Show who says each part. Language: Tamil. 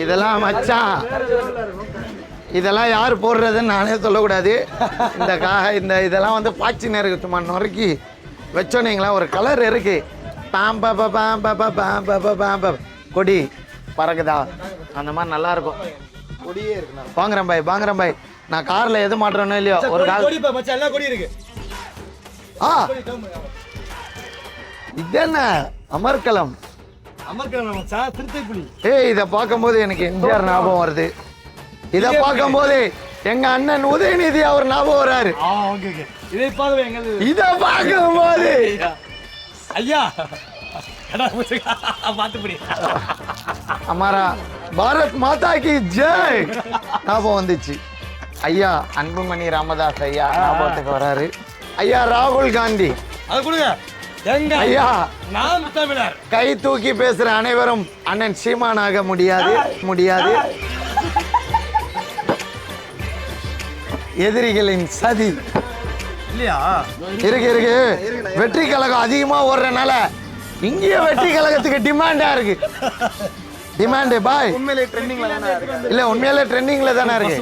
Speaker 1: இதெல்லாம் மச்சான், இதெல்லாம் யார் போடுறதுன்னு நானே சொல்லக்கூடாது. இந்த இதெல்லாம் வந்து பாய்ச்சின்னு இருக்கு, சும்மா நொறுக்கி வச்சோன்னீங்களா ஒரு கலர் இருக்கு. கொடி பறக்குதா அந்த மாதிரி நல்லா இருக்கும்.
Speaker 2: கொடியே இருக்கு.
Speaker 1: வாங்குறேன் பாய். நான் கார்ல எது மாட்டுறேனோ இல்லையோ ஒரு கால்
Speaker 2: கொடி இருக்கு.
Speaker 1: இது என்ன அமர்கலம்? இதை பார்க்கும்போது எனக்கு எம்ஜிஆர் ஞாபகம் வருது. இதை பார்க்கும்போது எங்க அண்ணன் உதயநிதி அவர் ஞாபகம் வர்றாரு. இதை பார்க்கும்போது
Speaker 2: ஐயா
Speaker 1: அமாரா பாரத் மாதா கி ஜெய் ஞாபகம் வந்துச்சு. ஐயா அன்புமணி ராமதாஸ் ஐயா ஞாபகத்துக்கு வராரு. ஐயா ராகுல் காந்தி ஐயா,
Speaker 2: நாம் தமிழர்.
Speaker 1: கை தூக்கி பேசுற அனைவரும் அண்ணன் சீமானாக முடியாது. எதிரிகளின் சதி
Speaker 2: இல்லையா
Speaker 1: இருக்கு. வெற்றி கழகம் அதிகமா ஓடுறதுனால இங்கேயே வெற்றி கழகத்துக்கு டிமாண்டா இருக்கு. டிமாண்ட் பாய்
Speaker 2: உண்மையிலே ட்ரெண்டிங்ல தானே இருக்கு.
Speaker 1: இல்ல உண்மையிலே ட்ரெண்டிங்ல தானே இருக்கு.